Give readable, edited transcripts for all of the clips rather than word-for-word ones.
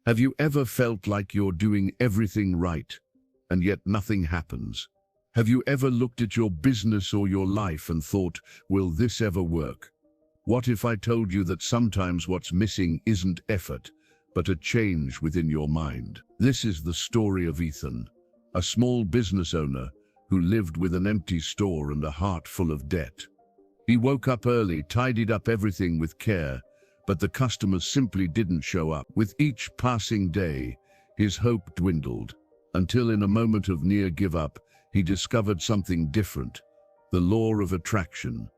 Have you ever felt like you're doing everything right, and yet nothing happens? Have you ever looked at your business or your life and thought, will this ever work? What if I told you that sometimes what's missing isn't effort, but a change within your mind? This is the story of Ethan, a small business owner who lived with an empty store and a heart full of debt. He woke up early, tidied up everything with care, but the customers simply didn't show up. With each passing day, his hope dwindled, until in a moment of near give-up, he discovered something different: the law of attraction.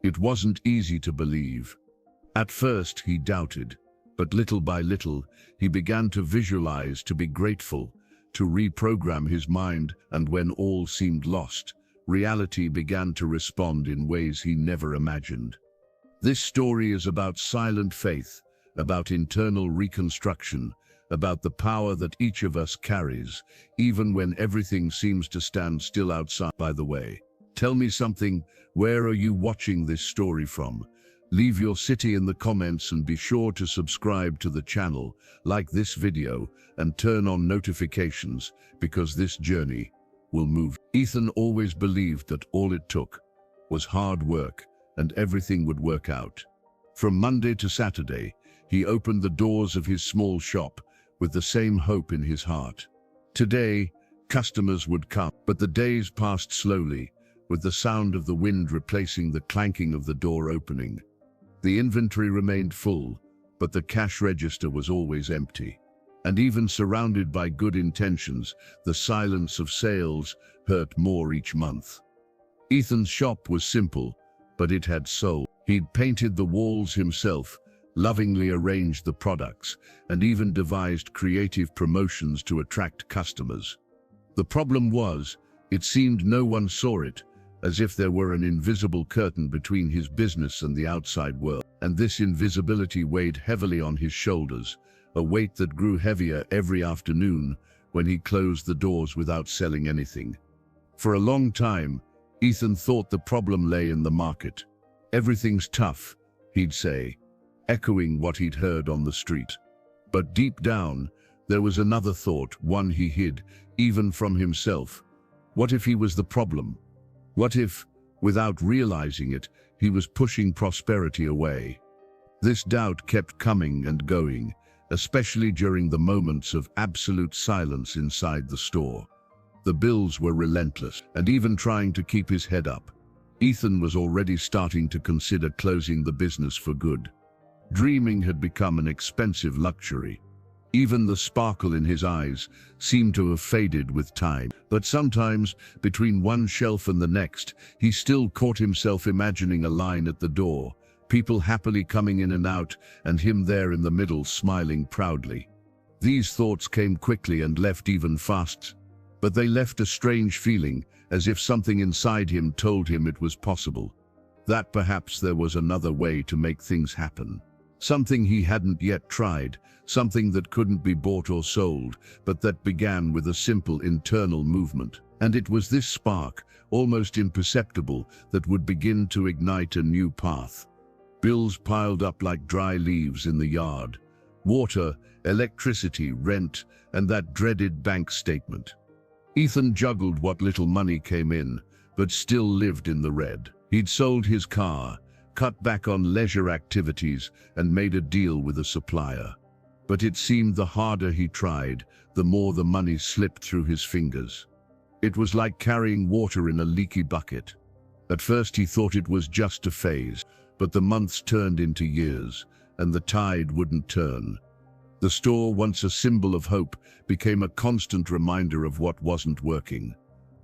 It wasn't easy to believe. At first, he doubted, but little by little, he began to visualize, to be grateful, to reprogram his mind, and when all seemed lost, reality began to respond in ways he never imagined. This story is about silent faith, about internal reconstruction, about the power that each of us carries, even when everything seems to stand still outside. By the way, tell me something, where are you watching this story from? Leave your city in the comments and be sure to subscribe to the channel, like this video, and turn on notifications, because this journey will move. Ethan always believed that all it took was hard work and everything would work out. From Monday to Saturday, he opened the doors of his small shop with the same hope in his heart. Today, customers would come, but the days passed slowly, with the sound of the wind replacing the clanking of the door opening. The inventory remained full, but the cash register was always empty. And even surrounded by good intentions, the silence of sales hurt more each month. Ethan's shop was simple, but it had soul. He'd painted the walls himself, lovingly arranged the products, and even devised creative promotions to attract customers. The problem was, it seemed no one saw it, as if there were an invisible curtain between his business and the outside world. And this invisibility weighed heavily on his shoulders, a weight that grew heavier every afternoon when he closed the doors without selling anything. For a long time, Ethan thought the problem lay in the market. Everything's tough, he'd say, echoing what he'd heard on the street. But deep down, there was another thought, one he hid, even from himself. What if he was the problem? What if, without realizing it, he was pushing prosperity away? This doubt kept coming and going, especially during the moments of absolute silence inside the store. The bills were relentless, and even trying to keep his head up, Ethan was already starting to consider closing the business for good. Dreaming had become an expensive luxury. Even the sparkle in his eyes seemed to have faded with time. But sometimes, between one shelf and the next, he still caught himself imagining a line at the door, people happily coming in and out, and him there in the middle smiling proudly. These thoughts came quickly and left even fast, but they left a strange feeling, as if something inside him told him it was possible, that perhaps there was another way to make things happen. Something he hadn't yet tried, something that couldn't be bought or sold, but that began with a simple internal movement. And it was this spark, almost imperceptible, that would begin to ignite a new path. Bills piled up like dry leaves in the yard. Water, electricity, rent, and that dreaded bank statement. Ethan juggled what little money came in, but still lived in the red. He'd sold his car, cut back on leisure activities, and made a deal with a supplier. But it seemed the harder he tried, the more the money slipped through his fingers. It was like carrying water in a leaky bucket. At first he thought it was just a phase, but the months turned into years, and the tide wouldn't turn. The store, once a symbol of hope, became a constant reminder of what wasn't working.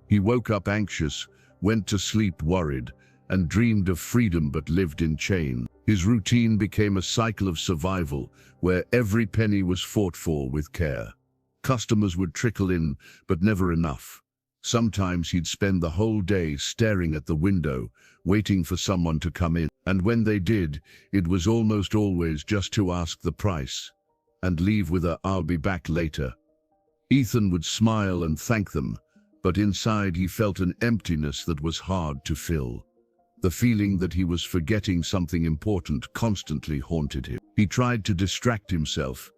He woke up anxious, went to sleep worried, and dreamed of freedom but lived in chains. His routine became a cycle of survival, where every penny was fought for with care. Customers would trickle in, but never enough. Sometimes he'd spend the whole day staring at the window, waiting for someone to come in. And when they did, it was almost always just to ask the price and leave with a "I'll be back later." Ethan would smile and thank them, but inside he felt an emptiness that was hard to fill. The feeling that he was forgetting something important constantly haunted him. He tried to distract himself.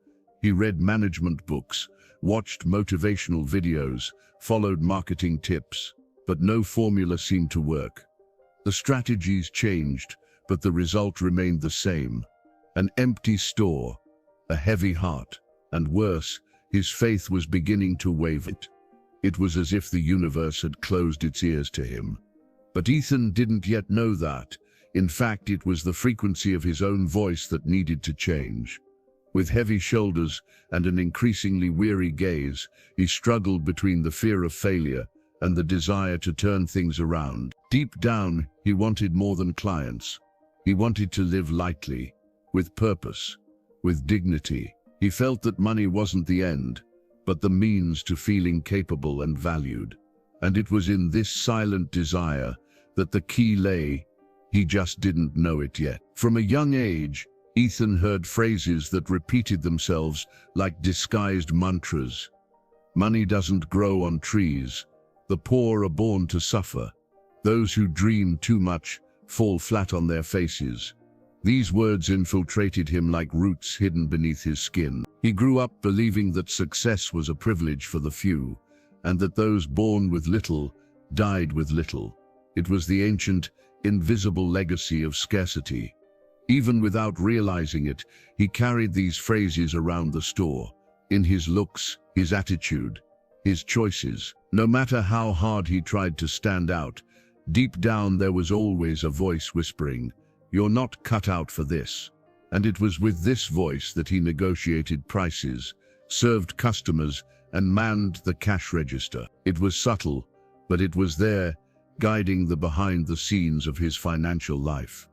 He read management books, watched motivational videos, followed marketing tips, but no formula seemed to work. The strategies changed, but the result remained the same. An empty store, a heavy heart, and worse, his faith was beginning to waver. It was as if the universe had closed its ears to him. But Ethan didn't yet know that. In fact, it was the frequency of his own voice that needed to change. With heavy shoulders and an increasingly weary gaze, he struggled between the fear of failure and the desire to turn things around. Deep down, he wanted more than clients. He wanted to live lightly, with purpose, with dignity. He felt that money wasn't the end, but the means to feeling capable and valued. And it was in this silent desire that the key lay. He just didn't know it yet. From a young age, Ethan heard phrases that repeated themselves like disguised mantras. Money doesn't grow on trees. The poor are born to suffer. Those who dream too much fall flat on their faces. These words infiltrated him like roots hidden beneath his skin. He grew up believing that success was a privilege for the few, and that those born with little died with little. It was the ancient, invisible legacy of scarcity. Even without realizing it, he carried these phrases around the store, in his looks, his attitude, his choices. No matter how hard he tried to stand out, deep down there was always a voice whispering, "You're not cut out for this." And it was with this voice that he negotiated prices, served customers, and manned the cash register. It was subtle, but it was there, guiding the behind the scenes of his financial life.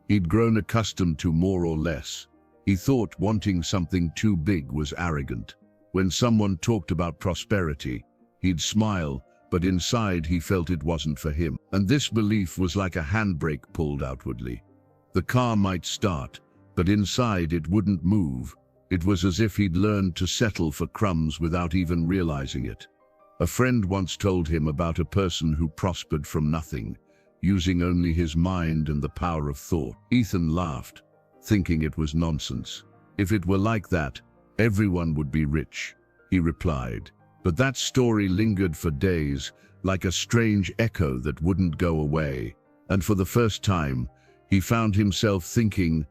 He'd grown accustomed to more or less. He thought wanting something too big was arrogant. When someone talked about prosperity, he'd smile, but inside he felt it wasn't for him. And this belief was like a handbrake pulled outwardly. The car might start, but inside it wouldn't move. It was as if he'd learned to settle for crumbs without even realizing it. A friend once told him about a person who prospered from nothing, using only his mind and the power of thought. Ethan laughed, thinking it was nonsense. "If it were like that, everyone would be rich," he replied. But that story lingered for days, like a strange echo that wouldn't go away. And for the first time, he found himself thinking,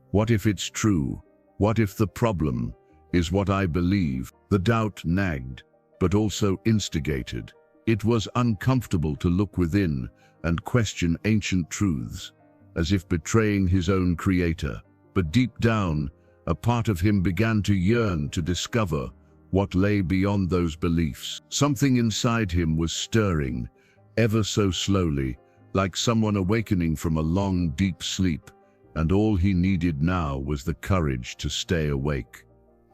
what if it's true? What if the problem is what I believe? The doubt nagged, but also instigated. It was uncomfortable to look within and question ancient truths, as if betraying his own creator. But deep down, a part of him began to yearn to discover what lay beyond those beliefs. Something inside him was stirring, ever so slowly, like someone awakening from a long, deep sleep, and all he needed now was the courage to stay awake.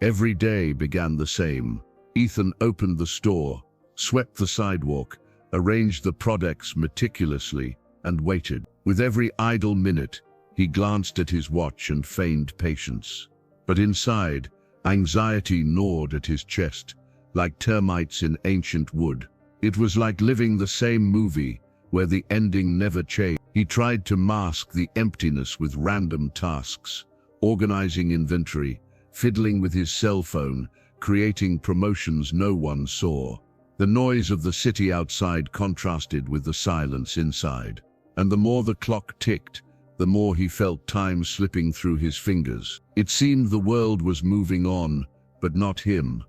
Every day began the same. Ethan opened the store, swept the sidewalk, arranged the products meticulously, and waited. With every idle minute, he glanced at his watch and feigned patience. But inside, anxiety gnawed at his chest, like termites in ancient wood. It was like living the same movie, where the ending never changed. He tried to mask the emptiness with random tasks, organizing inventory, fiddling with his cell phone, creating promotions no one saw. The noise of the city outside contrasted with the silence inside. And the more the clock ticked, the more he felt time slipping through his fingers. It seemed the world was moving on, but not him.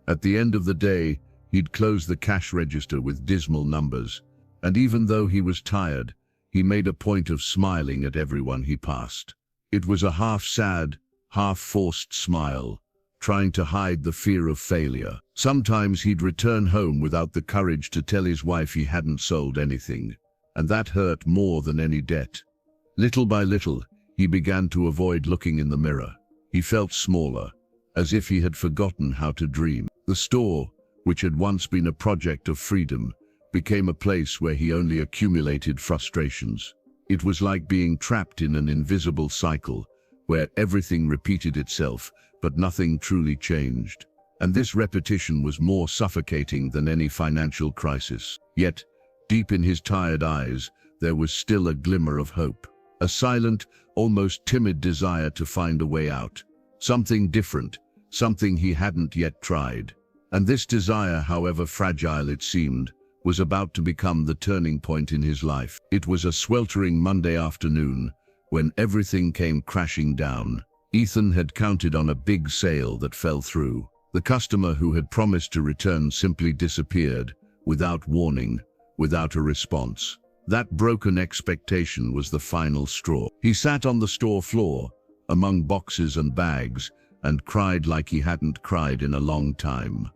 At the end of the day, he'd close the cash register with dismal numbers. And even though he was tired, he made a point of smiling at everyone he passed. It was a half-sad, half-forced smile, trying to hide the fear of failure. Sometimes he'd return home without the courage to tell his wife he hadn't sold anything, and that hurt more than any debt. Little by little, he began to avoid looking in the mirror. He felt smaller, as if he had forgotten how to dream. The store, which had once been a project of freedom, became a place where he only accumulated frustrations. It was like being trapped in an invisible cycle, where everything repeated itself, but nothing truly changed. And this repetition was more suffocating than any financial crisis. Yet, deep in his tired eyes, there was still a glimmer of hope. A silent, almost timid desire to find a way out. Something different, something he hadn't yet tried. And this desire, however fragile it seemed, was about to become the turning point in his life. It was a sweltering Monday afternoon when everything came crashing down. Ethan had counted on a big sale that fell through. The customer who had promised to return simply disappeared, without warning, without a response. That broken expectation was the final straw. He sat on the store floor, among boxes and bags, and cried like he hadn't cried in a long time.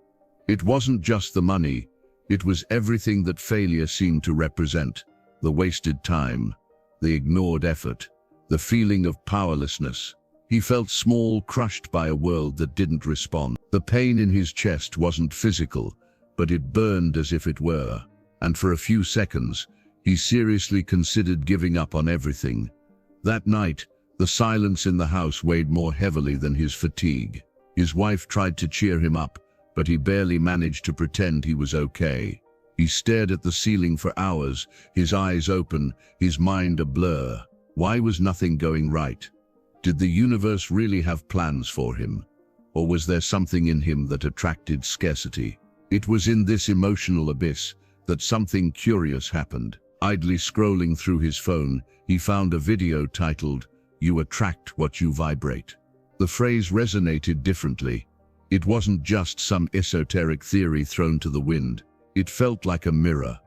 It wasn't just the money, it was everything that failure seemed to represent: the wasted time, the ignored effort, the feeling of powerlessness. He felt small, crushed by a world that didn't respond. The pain in his chest wasn't physical, but it burned as if it were. And for a few seconds, he seriously considered giving up on everything. That night, the silence in the house weighed more heavily than his fatigue. His wife tried to cheer him up, but he barely managed to pretend he was okay. He stared at the ceiling for hours, his eyes open, his mind a blur. Why was nothing going right? Did the universe really have plans for him? Or was there something in him that attracted scarcity? It was in this emotional abyss that something curious happened. Idly scrolling through his phone, he found a video titled, "You Attract What You Vibrate." The phrase resonated differently. It wasn't just some esoteric theory thrown to the wind. It felt like a mirror.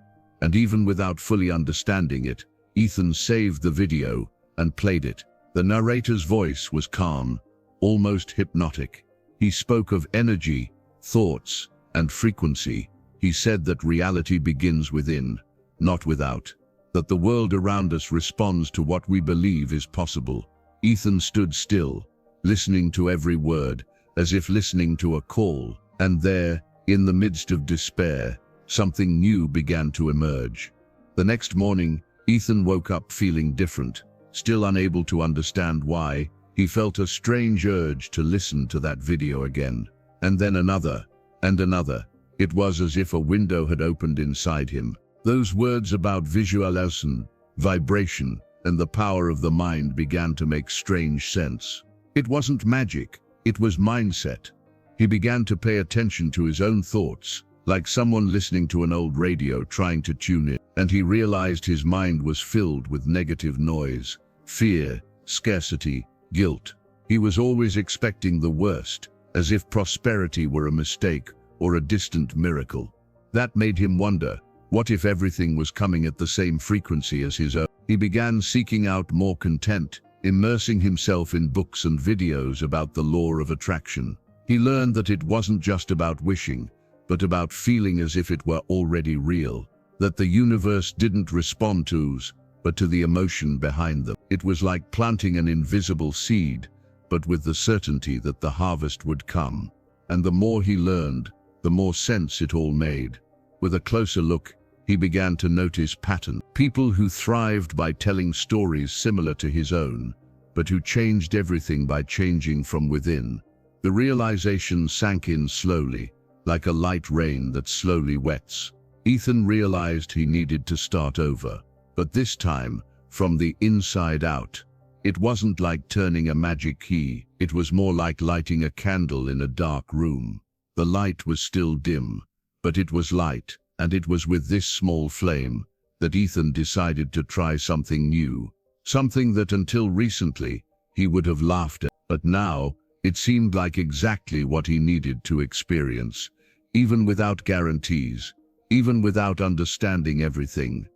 And even without fully understanding it, Ethan saved the video and played it. The narrator's voice was calm, almost hypnotic. He spoke of energy, thoughts, and frequency. He said that reality begins within, not without. That the world around us responds to what we believe is possible. Ethan stood still, listening to every word, as if listening to a call. And there, in the midst of despair, something new began to emerge. The next morning, Ethan woke up feeling different. Still unable to understand why, he felt a strange urge to listen to that video again. And then another, and another. It was as if a window had opened inside him. Those words about visualization, vibration, and the power of the mind began to make strange sense. It wasn't magic, it was mindset. He began to pay attention to his own thoughts, like someone listening to an old radio trying to tune it, and he realized his mind was filled with negative noise, fear, scarcity, guilt. He was always expecting the worst, as if prosperity were a mistake or a distant miracle. That made him wonder, what if everything was coming at the same frequency as his own? He began seeking out more content, immersing himself in books and videos about the law of attraction. He learned that it wasn't just about wishing, but about feeling as if it were already real, that the universe didn't respond to us, but to the emotion behind them. It was like planting an invisible seed, but with the certainty that the harvest would come. And the more he learned, the more sense it all made. With a closer look, he began to notice patterns. People who thrived by telling stories similar to his own, but who changed everything by changing from within. The realization sank in slowly, like a light rain that slowly wets. Ethan realized he needed to start over. But this time, from the inside out. It wasn't like turning a magic key, it was more like lighting a candle in a dark room. The light was still dim, but it was light, and it was with this small flame that Ethan decided to try something new. Something that until recently, he would have laughed at. But now, it seemed like exactly what he needed to experience, even without guarantees, even without understanding everything.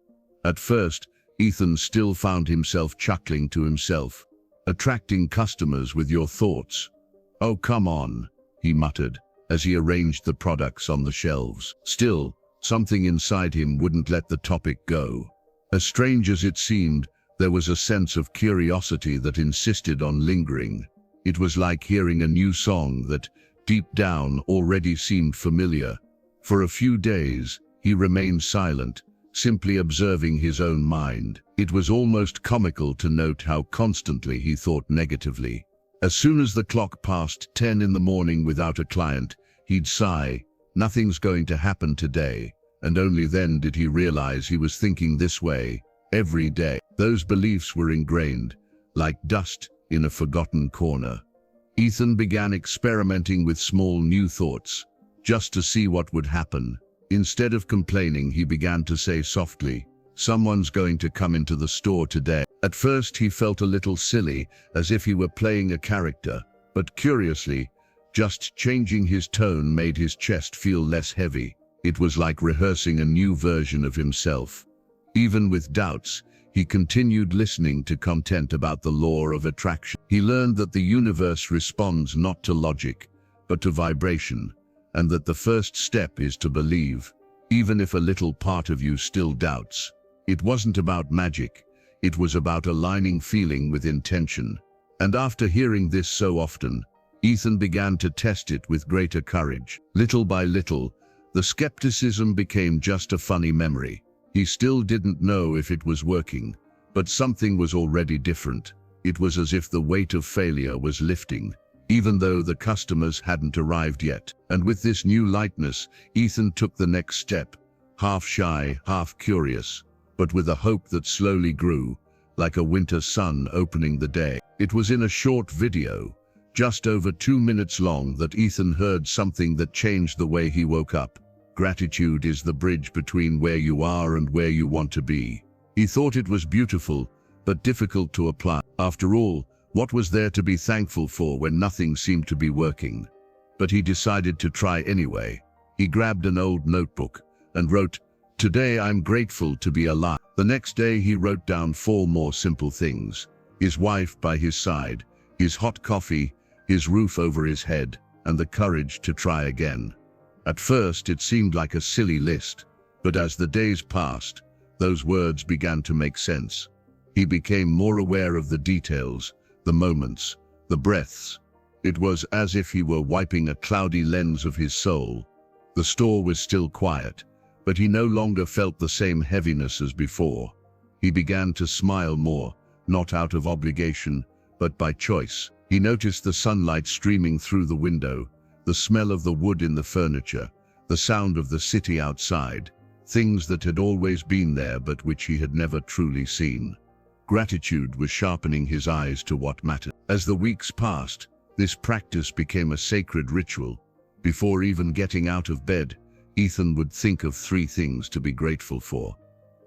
At first, Ethan still found himself chuckling to himself. Attracting customers with your thoughts. Oh, come on, he muttered, as he arranged the products on the shelves. Still, something inside him wouldn't let the topic go. As strange as it seemed, there was a sense of curiosity that insisted on lingering. It was like hearing a new song that, deep down, already seemed familiar. For a few days, he remained silent, simply observing his own mind. It was almost comical to note how constantly he thought negatively. As soon as the clock passed 10 in the morning without a client, he'd sigh, "Nothing's going to happen today," and only then did he realize he was thinking this way every day. Those beliefs were ingrained, like dust in a forgotten corner. Ethan began experimenting with small new thoughts, just to see what would happen. Instead of complaining, he began to say softly, "Someone's going to come into the store today." At first he felt a little silly, as if he were playing a character, but curiously, just changing his tone made his chest feel less heavy. It was like rehearsing a new version of himself. Even with doubts, he continued listening to content about the law of attraction. He learned that the universe responds not to logic, but to vibration, and that the first step is to believe, even if a little part of you still doubts. It wasn't about magic, it was about aligning feeling with intention. And after hearing this so often, Ethan began to test it with greater courage. Little by little, the skepticism became just a funny memory. He still didn't know if it was working, but something was already different. It was as if the weight of failure was lifting, even though the customers hadn't arrived yet. And with this new lightness, Ethan took the next step, half shy, half curious, but with a hope that slowly grew, like a winter sun opening the day. It was in a short video, just over 2 minutes long, that Ethan heard something that changed the way he woke up. Gratitude is the bridge between where you are and where you want to be. He thought it was beautiful, but difficult to apply. After all, what was there to be thankful for when nothing seemed to be working? But he decided to try anyway. He grabbed an old notebook and wrote, "Today I'm grateful to be alive." The next day he wrote down 4 more simple things: his wife by his side, his hot coffee, his roof over his head, and the courage to try again. At first it seemed like a silly list, but as the days passed, those words began to make sense. He became more aware of the details, the moments, the breaths. It was as if he were wiping a cloudy lens of his soul. The store was still quiet, but he no longer felt the same heaviness as before. He began to smile more, not out of obligation, but by choice. He noticed the sunlight streaming through the window, the smell of the wood in the furniture, the sound of the city outside, things that had always been there but which he had never truly seen. Gratitude was sharpening his eyes to what mattered. As the weeks passed, this practice became a sacred ritual. Before even getting out of bed, Ethan would think of 3 things to be grateful for.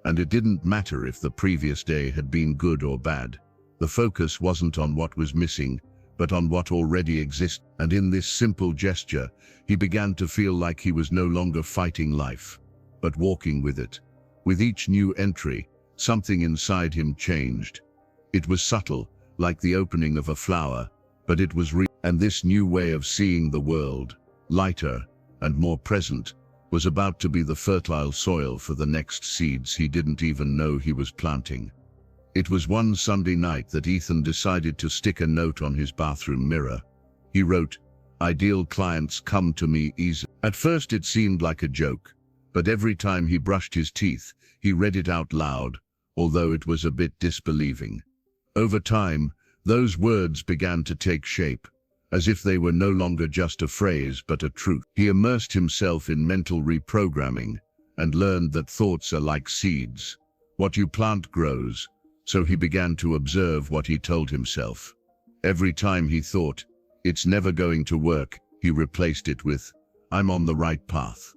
And it didn't matter if the previous day had been good or bad. The focus wasn't on what was missing, but on what already existed. And in this simple gesture, he began to feel like he was no longer fighting life, but walking with it. With each new entry, something inside him changed. It was subtle, like the opening of a flower, but it was real. And this new way of seeing the world, lighter and more present, was about to be the fertile soil for the next seeds he didn't even know he was planting. It was one Sunday night that Ethan decided to stick a note on his bathroom mirror. He wrote, "Ideal clients come to me easy." At first it seemed like a joke, but every time he brushed his teeth, he read it out loud, although it was a bit disbelieving. Over time, those words began to take shape, as if they were no longer just a phrase but a truth. He immersed himself in mental reprogramming and learned that thoughts are like seeds. What you plant grows. So he began to observe what he told himself. Every time he thought, "It's never going to work," he replaced it with, "I'm on the right path."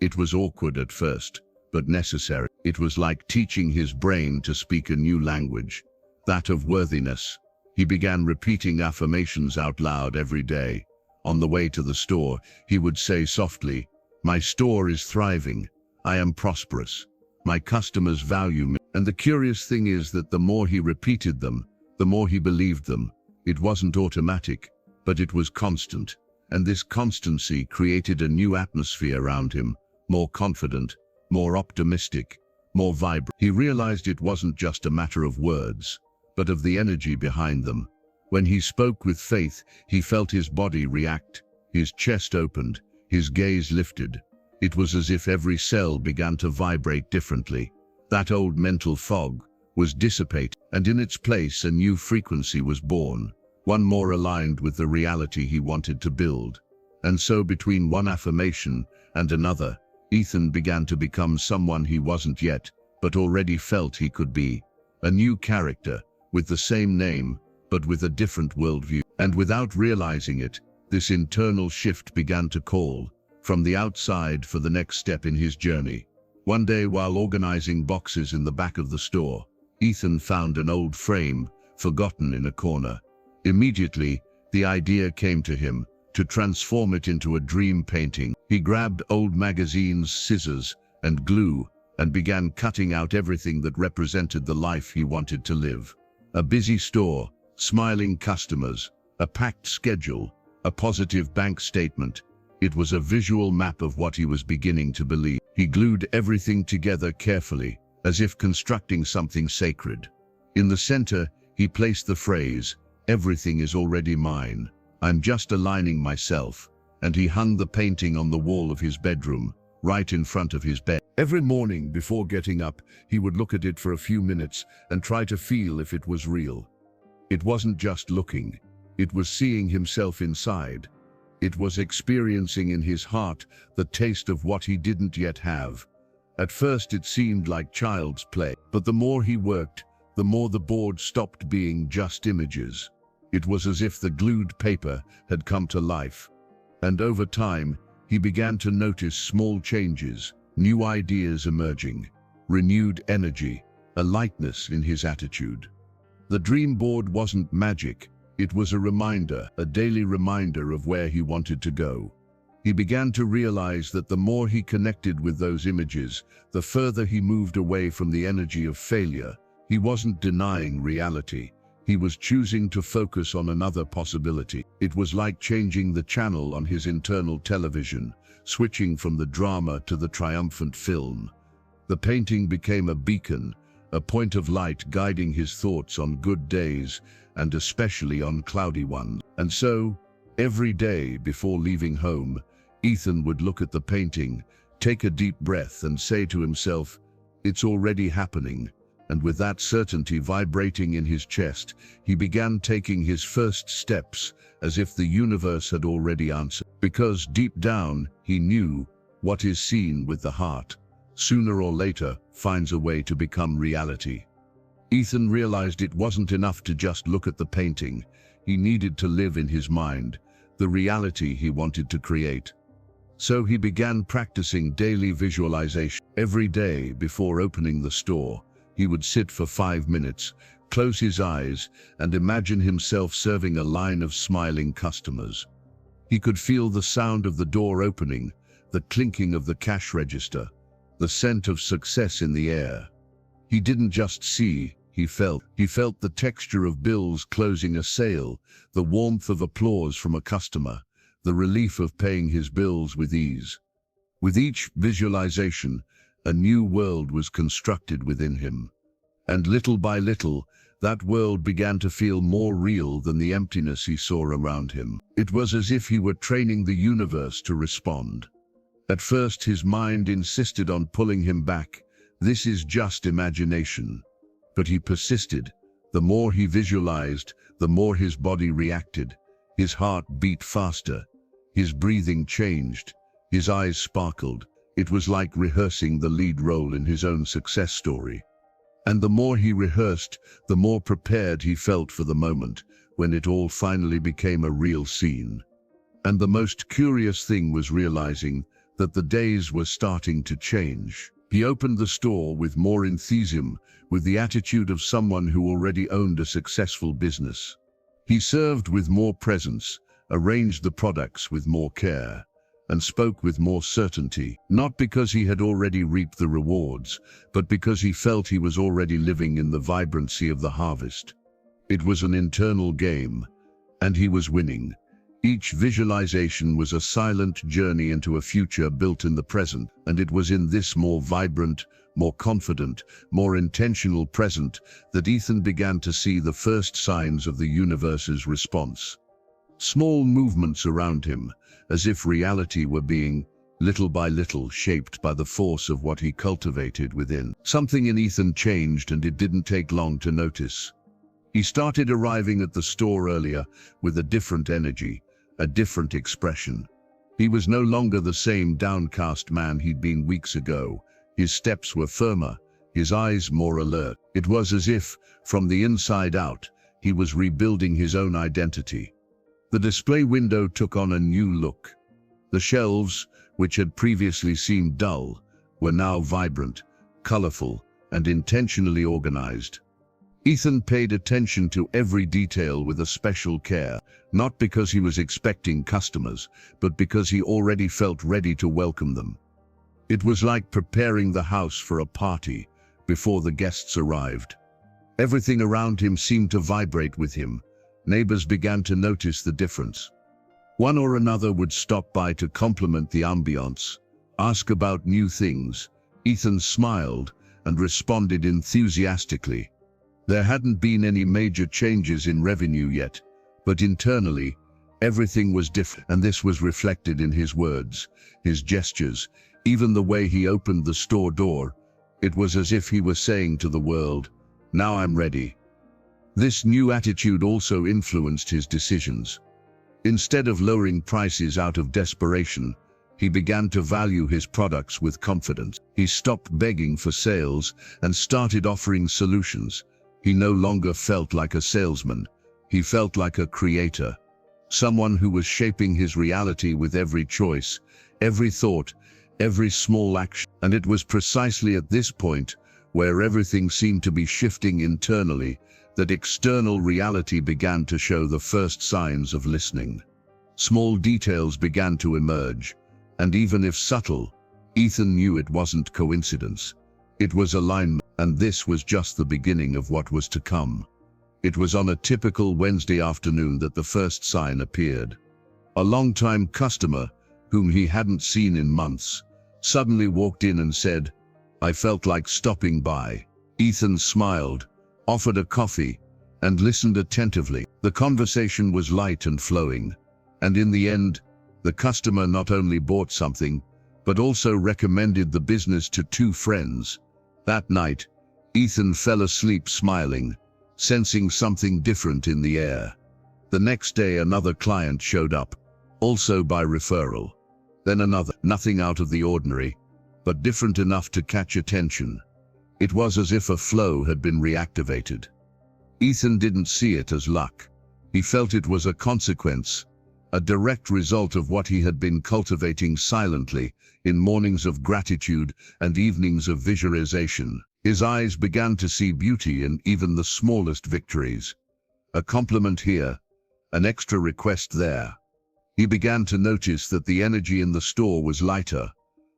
It was awkward at first, but necessary. It was like teaching his brain to speak a new language, that of worthiness. He began repeating affirmations out loud every day. On the way to the store, he would say softly, "My store is thriving. I am prosperous. My customers value me." And the curious thing is that the more he repeated them, the more he believed them. It wasn't automatic, but it was constant. And this constancy created a new atmosphere around him, more confident, more optimistic, more vibrant. He realized it wasn't just a matter of words, but of the energy behind them. When he spoke with faith, he felt his body react, his chest opened, his gaze lifted. It was as if every cell began to vibrate differently. That old mental fog was dissipated, and in its place a new frequency was born, one more aligned with the reality he wanted to build. And so between one affirmation and another, Ethan began to become someone he wasn't yet, but already felt he could be. A new character, with the same name, but with a different worldview. And without realizing it, this internal shift began to call from the outside for the next step in his journey. One day, while organizing boxes in the back of the store, Ethan found an old frame forgotten in a corner. Immediately, the idea came to him to transform it into a dream painting. He grabbed old magazines, scissors, and glue, and began cutting out everything that represented the life he wanted to live. A busy store, smiling customers, a packed schedule, a positive bank statement. It was a visual map of what he was beginning to believe. He glued everything together carefully, as if constructing something sacred. In the center, he placed the phrase, "Everything is already mine. I'm just aligning myself," and he hung the painting on the wall of his bedroom, right in front of his bed. Every morning before getting up, he would look at it for a few minutes and try to feel if it was real. It wasn't just looking, it was seeing himself inside. It was experiencing in his heart the taste of what he didn't yet have. At first it seemed like child's play, but the more he worked, the more the board stopped being just images. It was as if the glued paper had come to life. And over time, he began to notice small changes, new ideas emerging, renewed energy, a lightness in his attitude. The dream board wasn't magic, it was a reminder, a daily reminder of where he wanted to go. He began to realize that the more he connected with those images, the further he moved away from the energy of failure. He wasn't denying reality. He was choosing to focus on another possibility. It was like changing the channel on his internal television, switching from the drama to the triumphant film. The painting became a beacon, a point of light guiding his thoughts on good days and especially on cloudy ones. And so, every day before leaving home, Ethan would look at the painting, take a deep breath and say to himself, "It's already happening." And with that certainty vibrating in his chest, he began taking his first steps as if the universe had already answered. Because deep down, he knew what is seen with the heart, sooner or later, finds a way to become reality. Ethan realized it wasn't enough to just look at the painting. He needed to live in his mind the reality he wanted to create. So he began practicing daily visualization. Every day before opening the store, he would sit for 5 minutes, close his eyes, and imagine himself serving a line of smiling customers. He could feel the sound of the door opening, the clinking of the cash register, the scent of success in the air. He didn't just see, he felt. He felt the texture of bills closing a sale, the warmth of applause from a customer, the relief of paying his bills with ease. With each visualization, a new world was constructed within him. And little by little, that world began to feel more real than the emptiness he saw around him. It was as if he were training the universe to respond. At first, his mind insisted on pulling him back. This is just imagination. But he persisted. The more he visualized, the more his body reacted. His heart beat faster. His breathing changed. His eyes sparkled. It was like rehearsing the lead role in his own success story. And the more he rehearsed, the more prepared he felt for the moment when it all finally became a real scene. And the most curious thing was realizing that the days were starting to change. He opened the store with more enthusiasm, with the attitude of someone who already owned a successful business. He served with more presence, arranged the products with more care, and spoke with more certainty, not because he had already reaped the rewards, but because he felt he was already living in the vibrancy of the harvest. It was an internal game, and he was winning. Each visualization was a silent journey into a future built in the present, and it was in this more vibrant, more confident, more intentional present that Ethan began to see the first signs of the universe's response. Small movements around him, as if reality were being, little by little, shaped by the force of what he cultivated within. Something in Ethan changed, and it didn't take long to notice. He started arriving at the store earlier with a different energy, a different expression. He was no longer the same downcast man he'd been weeks ago. His steps were firmer, his eyes more alert. It was as if, from the inside out, he was rebuilding his own identity. The display window took on a new look. The shelves, which had previously seemed dull, were now vibrant, colorful, and intentionally organized. Ethan paid attention to every detail with a special care, not because he was expecting customers, but because he already felt ready to welcome them. It was like preparing the house for a party before the guests arrived. Everything around him seemed to vibrate with him. Neighbors began to notice the difference. One or another would stop by to compliment the ambiance, ask about new things. Ethan smiled and responded enthusiastically. There hadn't been any major changes in revenue yet, but internally, everything was different, and this was reflected in his words, his gestures, even the way he opened the store door. It was as if he was saying to the world, "Now I'm ready." This new attitude also influenced his decisions. Instead of lowering prices out of desperation, he began to value his products with confidence. He stopped begging for sales and started offering solutions. He no longer felt like a salesman. He felt like a creator, someone who was shaping his reality with every choice, every thought, every small action. And it was precisely at this point, where everything seemed to be shifting internally, that external reality began to show the first signs of listening. Small details began to emerge, and even if subtle, Ethan knew it wasn't coincidence. It was alignment, and this was just the beginning of what was to come. It was on a typical Wednesday afternoon that the first sign appeared. A longtime customer, whom he hadn't seen in months, suddenly walked in and said, "I felt like stopping by." Ethan smiled, offered a coffee, and listened attentively. The conversation was light and flowing, and in the end, the customer not only bought something, but also recommended the business to two friends. That night, Ethan fell asleep smiling, sensing something different in the air. The next day another client showed up, also by referral. Then another, nothing out of the ordinary, but different enough to catch attention. It was as if a flow had been reactivated. Ethan didn't see it as luck. He felt it was a consequence, a direct result of what he had been cultivating silently in mornings of gratitude and evenings of visualization. His eyes began to see beauty in even the smallest victories. A compliment here, an extra request there. He began to notice that the energy in the store was lighter,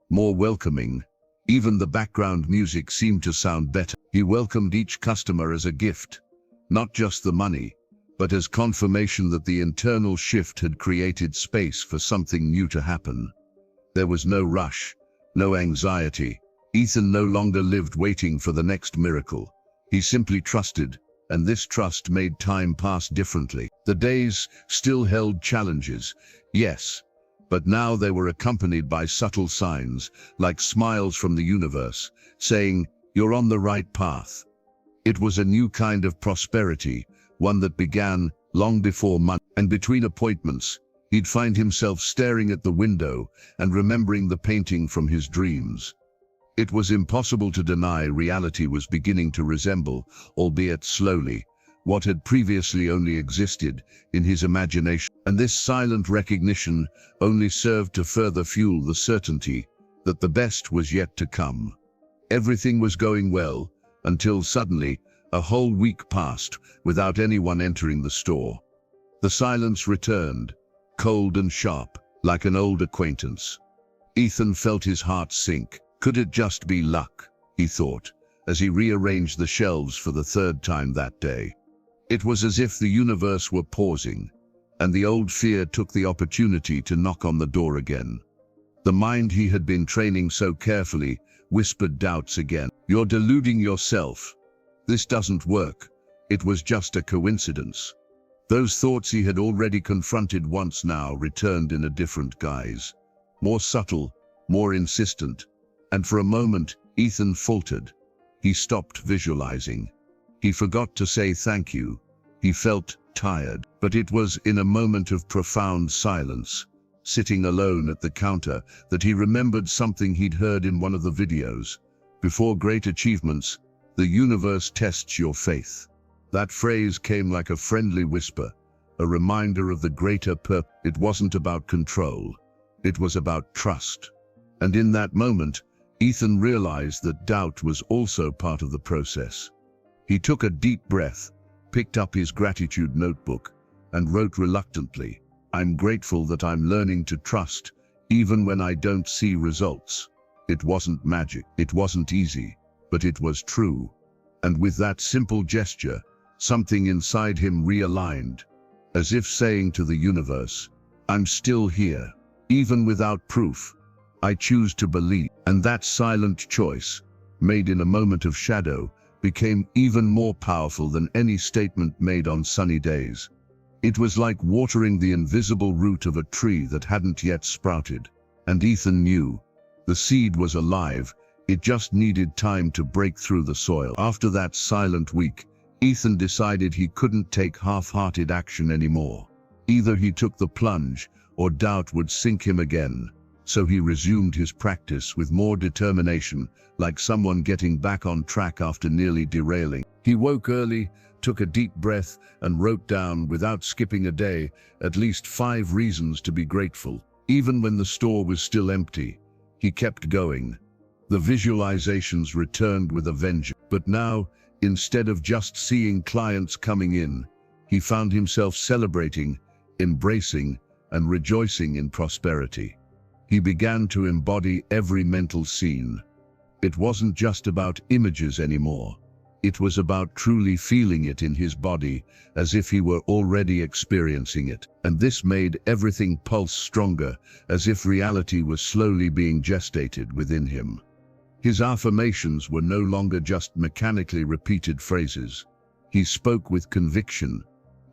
more welcoming. Even the background music seemed to sound better. He welcomed each customer as a gift, not just the money, but as confirmation that the internal shift had created space for something new to happen. There was no rush, no anxiety. Ethan no longer lived waiting for the next miracle. He simply trusted, and this trust made time pass differently. The days still held challenges, yes, but now they were accompanied by subtle signs, like smiles from the universe, saying, "You're on the right path." It was a new kind of prosperity, one that began long before money. And between appointments, he'd find himself staring at the window and remembering the painting from his dreams. It was impossible to deny reality was beginning to resemble, albeit slowly, what had previously only existed in his imagination. And this silent recognition only served to further fuel the certainty that the best was yet to come. Everything was going well, until suddenly, a whole week passed without anyone entering the store. The silence returned, cold and sharp, like an old acquaintance. Ethan felt his heart sink. Could it just be luck, he thought, as he rearranged the shelves for the third time that day. It was as if the universe were pausing, and the old fear took the opportunity to knock on the door again. The mind he had been training so carefully whispered doubts again. "You're deluding yourself. This doesn't work. It was just a coincidence." Those thoughts he had already confronted once now returned in a different guise, more subtle, more insistent. And for a moment, Ethan faltered. He stopped visualizing. He forgot to say thank you. He felt tired. But it was in a moment of profound silence, sitting alone at the counter, that he remembered something he'd heard in one of the videos. "Before great achievements, the universe tests your faith." That phrase came like a friendly whisper, a reminder of the greater purpose. It wasn't about control. It was about trust. And in that moment, Ethan realized that doubt was also part of the process. He took a deep breath, picked up his gratitude notebook, and wrote reluctantly, "I'm grateful that I'm learning to trust, even when I don't see results." It wasn't magic, it wasn't easy, but it was true. And with that simple gesture, something inside him realigned, as if saying to the universe, "I'm still here, even without proof. I choose to believe." And that silent choice, made in a moment of shadow, became even more powerful than any statement made on sunny days. It was like watering the invisible root of a tree that hadn't yet sprouted. And Ethan knew. The seed was alive, it just needed time to break through the soil. After that silent week, Ethan decided he couldn't take half-hearted action anymore. Either he took the plunge, or doubt would sink him again. So he resumed his practice with more determination, like someone getting back on track after nearly derailing. He woke early, took a deep breath, and wrote down, without skipping a day, at least 5 reasons to be grateful. Even when the store was still empty, he kept going. The visualizations returned with a vengeance. But now, instead of just seeing clients coming in, he found himself celebrating, embracing, and rejoicing in prosperity. He began to embody every mental scene. It wasn't just about images anymore. It was about truly feeling it in his body, as if he were already experiencing it. And this made everything pulse stronger, as if reality was slowly being gestated within him. His affirmations were no longer just mechanically repeated phrases. He spoke with conviction.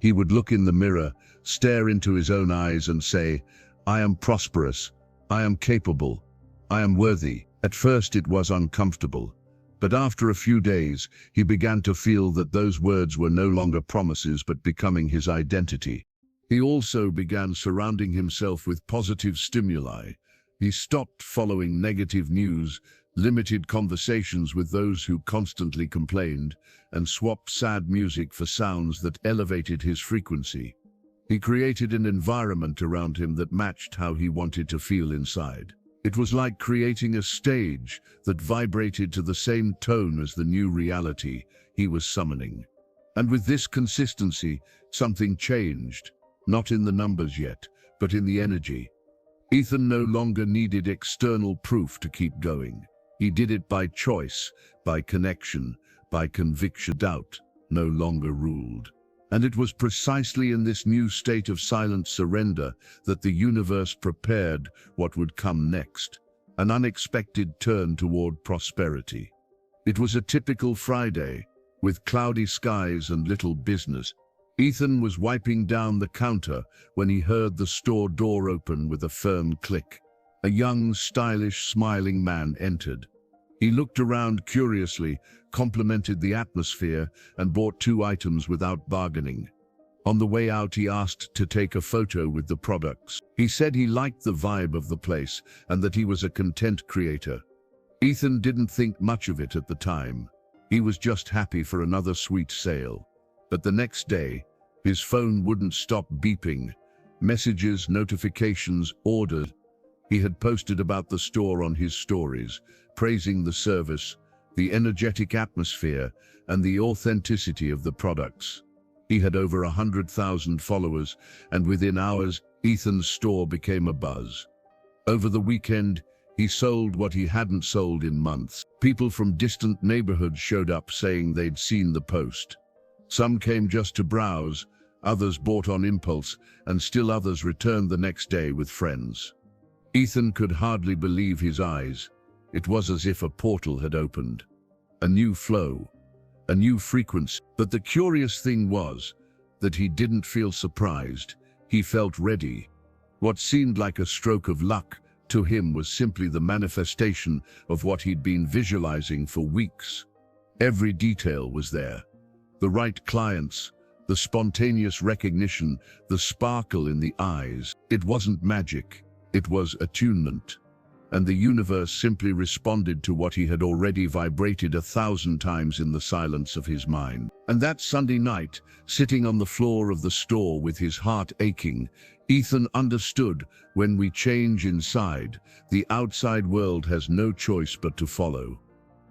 He would look in the mirror, stare into his own eyes and say, "I am prosperous, I am capable, I am worthy." At first it was uncomfortable, but after a few days, he began to feel that those words were no longer promises but becoming his identity. He also began surrounding himself with positive stimuli. He stopped following negative news, limited conversations with those who constantly complained, and swapped sad music for sounds that elevated his frequency. He created an environment around him that matched how he wanted to feel inside. It was like creating a stage that vibrated to the same tone as the new reality he was summoning. And with this consistency, something changed, not in the numbers yet, but in the energy. Ethan no longer needed external proof to keep going. He did it by choice, by connection, by conviction. Doubt no longer ruled. And it was precisely in this new state of silent surrender that the universe prepared what would come next, an unexpected turn toward prosperity. It was a typical Friday, with cloudy skies and little business. Ethan was wiping down the counter when he heard the store door open with a firm click. A young, stylish, smiling man entered. He looked around curiously, complimented the atmosphere, and bought 2 items without bargaining. On the way out, he asked to take a photo with the products. He said he liked the vibe of the place and that he was a content creator. Ethan didn't think much of it at the time. He was just happy for another sweet sale. But the next day, his phone wouldn't stop beeping. Messages, notifications, orders. He had posted about the store on his stories, praising the service, the energetic atmosphere, and the authenticity of the products. He had over 100,000 followers, and within hours, Ethan's store became a buzz. Over the weekend, he sold what he hadn't sold in months. People from distant neighborhoods showed up saying they'd seen the post. Some came just to browse, others bought on impulse, and still others returned the next day with friends. Ethan could hardly believe his eyes. It was as if a portal had opened. A new flow, a new frequency. But the curious thing was that he didn't feel surprised. He felt ready. What seemed like a stroke of luck to him was simply the manifestation of what he'd been visualizing for weeks. Every detail was there. The right clients, the spontaneous recognition, the sparkle in the eyes. It wasn't magic. It was attunement. and the universe simply responded to what he had already vibrated 1,000 times in the silence of his mind. And that Sunday night, sitting on the floor of the store with his heart aching, Ethan understood, when we change inside, the outside world has no choice but to follow.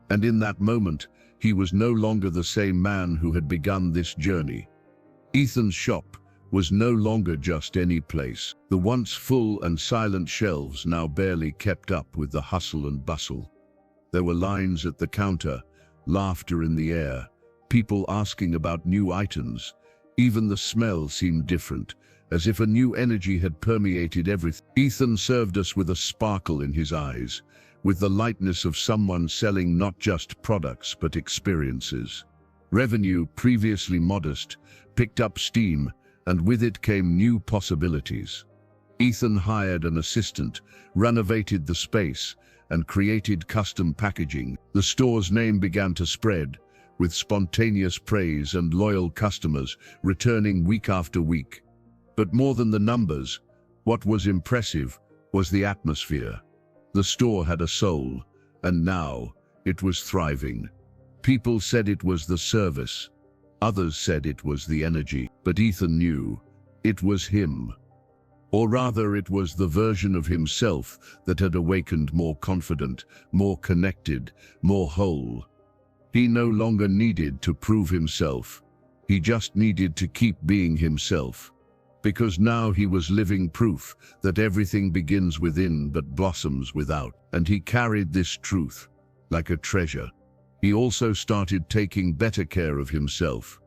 And in that moment, he was no longer the same man who had begun this journey. Ethan's shop was no longer just any place. The once full and silent shelves now barely kept up with the hustle and bustle. There were lines at the counter, laughter in the air, people asking about new items. Even the smell seemed different, as if a new energy had permeated everything. Ethan served us with a sparkle in his eyes, with the lightness of someone selling not just products but experiences. Revenue, previously modest, picked up steam, and with it came new possibilities. Ethan hired an assistant, renovated the space, and created custom packaging. The store's name began to spread, with spontaneous praise and loyal customers returning week after week. But more than the numbers, what was impressive was the atmosphere. The store had a soul, and now it was thriving. People said it was the service. Others said it was the energy, but Ethan knew it was him. Or rather, it was the version of himself that had awakened, more confident, more connected, more whole. He no longer needed to prove himself. He just needed to keep being himself. Because now he was living proof that everything begins within but blossoms without. And he carried this truth like a treasure. He also started taking better care of himself.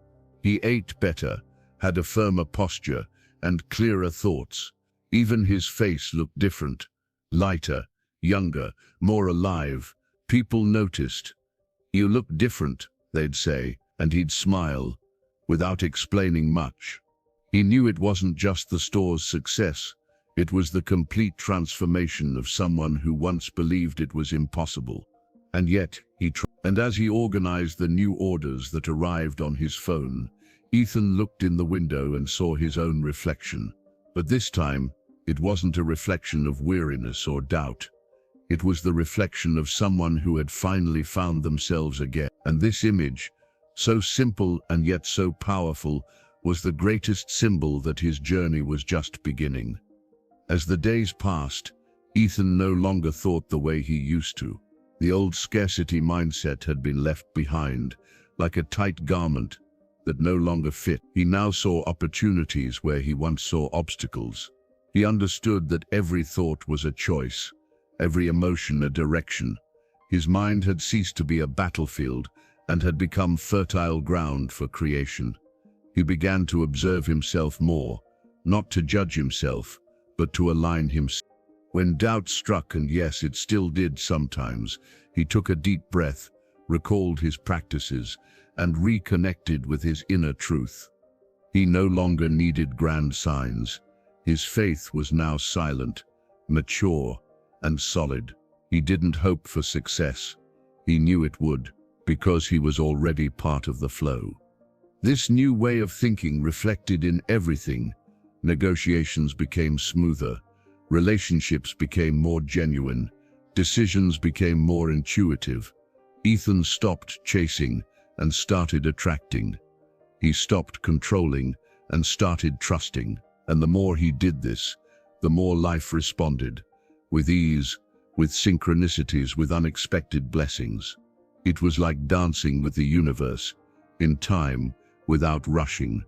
He ate better, had a firmer posture, and clearer thoughts. Even his face looked different, lighter, younger, more alive. People noticed. "You look different," they'd say, and he'd smile, without explaining much. He knew it wasn't just the store's success, it was the complete transformation of someone who once believed it was impossible. And yet, and as he organized the new orders that arrived on his phone, Ethan looked in the window and saw his own reflection. But this time, it wasn't a reflection of weariness or doubt. It was the reflection of someone who had finally found themselves again. And this image, so simple and yet so powerful, was the greatest symbol that his journey was just beginning. As the days passed, Ethan no longer thought the way he used to. The old scarcity mindset had been left behind, like a tight garment that no longer fit. He now saw opportunities where he once saw obstacles. He understood that every thought was a choice, every emotion a direction. His mind had ceased to be a battlefield and had become fertile ground for creation. He began to observe himself more, not to judge himself, but to align himself. When doubt struck, and yes, it still did sometimes, he took a deep breath, recalled his practices, and reconnected with his inner truth. He no longer needed grand signs. His faith was now silent, mature, and solid. He didn't hope for success. He knew it would, because he was already part of the flow. This new way of thinking reflected in everything. Negotiations became smoother. Relationships became more genuine. Decisions became more intuitive. Ethan stopped chasing and started attracting. He stopped controlling and started trusting. And the more he did this, the more life responded, with ease, with synchronicities, with unexpected blessings. It was like dancing with the universe, in time, without rushing.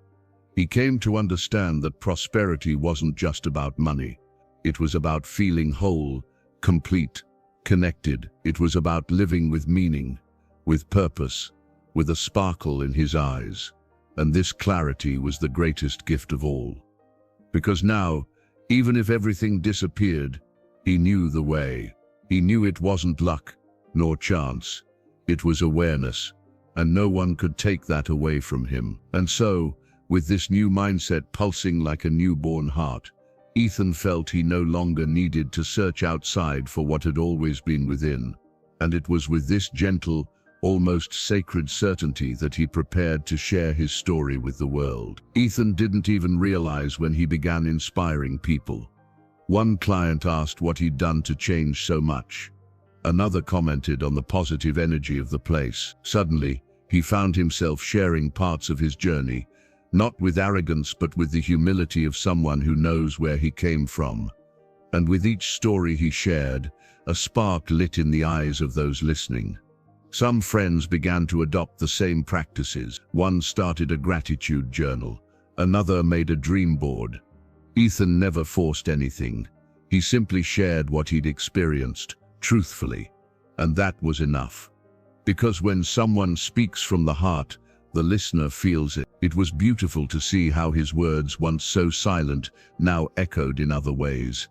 He came to understand that prosperity wasn't just about money. It was about feeling whole, complete, connected. It was about living with meaning, with purpose, with a sparkle in his eyes. And this clarity was the greatest gift of all. Because now, even if everything disappeared, he knew the way. He knew it wasn't luck, nor chance. It was awareness, and no one could take that away from him. And so, with this new mindset pulsing like a newborn heart, Ethan felt he no longer needed to search outside for what had always been within. And it was with this gentle, almost sacred certainty that he prepared to share his story with the world. Ethan didn't even realize when he began inspiring people. One client asked what he'd done to change so much. Another commented on the positive energy of the place. Suddenly, he found himself sharing parts of his journey, not with arrogance but with the humility of someone who knows where he came from. And with each story he shared, a spark lit in the eyes of those listening. Some friends began to adopt the same practices. One started a gratitude journal. Another made a dream board. Ethan never forced anything. He simply shared what he'd experienced, truthfully. And that was enough. Because when someone speaks from the heart, the listener feels it. It was beautiful to see how his words, once so silent, now echoed in other ways.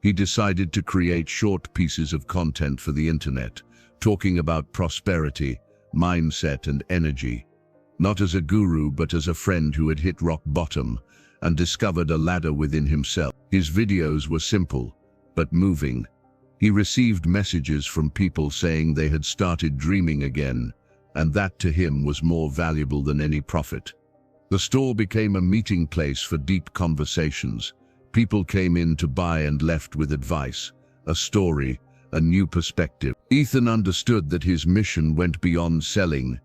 He decided to create short pieces of content for the internet, talking about prosperity, mindset, and energy. Not as a guru, but as a friend who had hit rock bottom and discovered a ladder within himself. His videos were simple, but moving. He received messages from people saying they had started dreaming again, and that to him was more valuable than any profit. The store became a meeting place for deep conversations. People came in to buy and left with advice, a story, a new perspective. Ethan understood that his mission went beyond selling.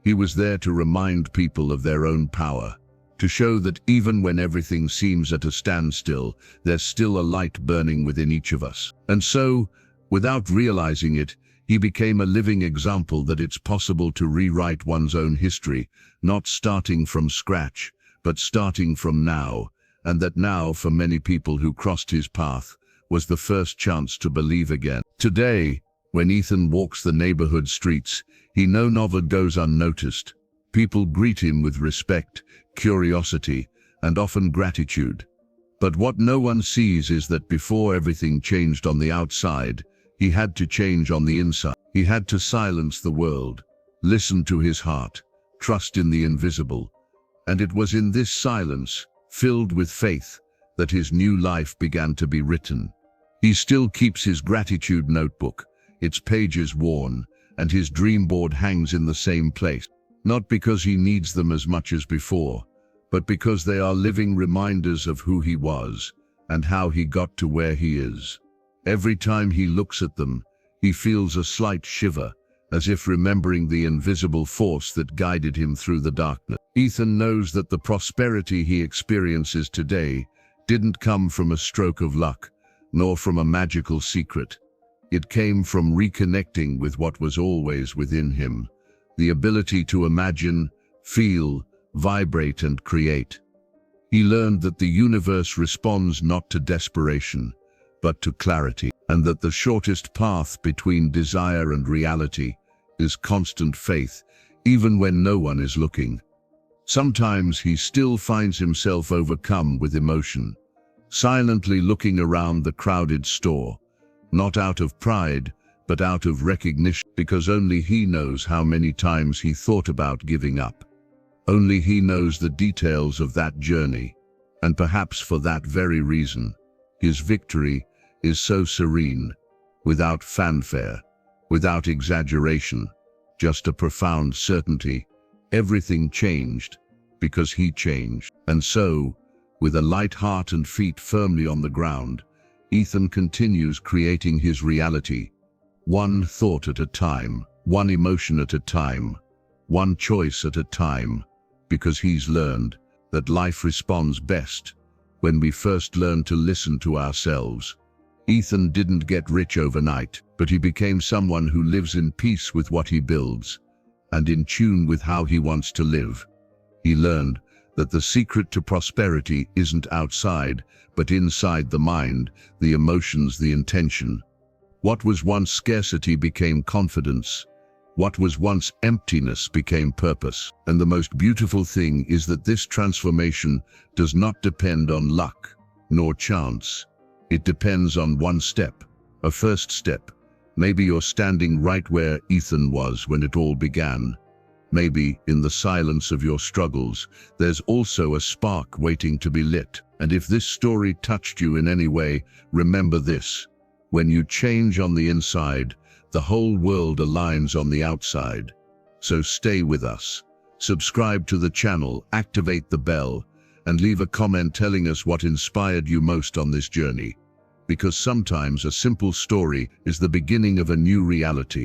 He was there to remind people of their own power, to show that even when everything seems at a standstill, there's still a light burning within each of us. And so, without realizing it, he became a living example that it's possible to rewrite one's own history, not starting from scratch, but starting from now, and that now, for many people who crossed his path, was the first chance to believe again. Today, when Ethan walks the neighborhood streets, he no longer goes unnoticed. People greet him with respect, curiosity, and often gratitude. But what no one sees is that before everything changed on the outside, he had to change on the inside. He had to silence the world, listen to his heart, trust in the invisible. And it was in this silence, filled with faith, that his new life began to be written. He still keeps his gratitude notebook, its pages worn, and his dream board hangs in the same place. Not because he needs them as much as before, but because they are living reminders of who he was and how he got to where he is. Every time he looks at them, he feels a slight shiver, as if remembering the invisible force that guided him through the darkness. Ethan knows that the prosperity he experiences today didn't come from a stroke of luck, nor from a magical secret. It came from reconnecting with what was always within him, the ability to imagine, feel, vibrate, and create. He learned that the universe responds not to desperation, but to clarity, and that the shortest path between desire and reality is constant faith, even when no one is looking. Sometimes he still finds himself overcome with emotion, silently looking around the crowded store, not out of pride, but out of recognition, because only he knows how many times he thought about giving up. Only he knows the details of that journey, and perhaps for that very reason, his victory is so serene, without fanfare, without exaggeration, just a profound certainty. Everything changed because he changed. And so, with a light heart and feet firmly on the ground, Ethan continues creating his reality, one thought at a time, one emotion at a time, one choice at a time, because he's learned that life responds best when we first learn to listen to ourselves. Ethan didn't get rich overnight, but he became someone who lives in peace with what he builds, and in tune with how he wants to live. He learned that the secret to prosperity isn't outside, but inside the mind, the emotions, the intention. What was once scarcity became confidence. What was once emptiness became purpose. And the most beautiful thing is that this transformation does not depend on luck, nor chance. It depends on one step, a first step. Maybe you're standing right where Ethan was when it all began. Maybe, in the silence of your struggles, there's also a spark waiting to be lit. And if this story touched you in any way, remember this: when you change on the inside, the whole world aligns on the outside. So stay with us. Subscribe to the channel, activate the bell, and leave a comment telling us what inspired you most on this journey. because sometimes a simple story is the beginning of a new reality.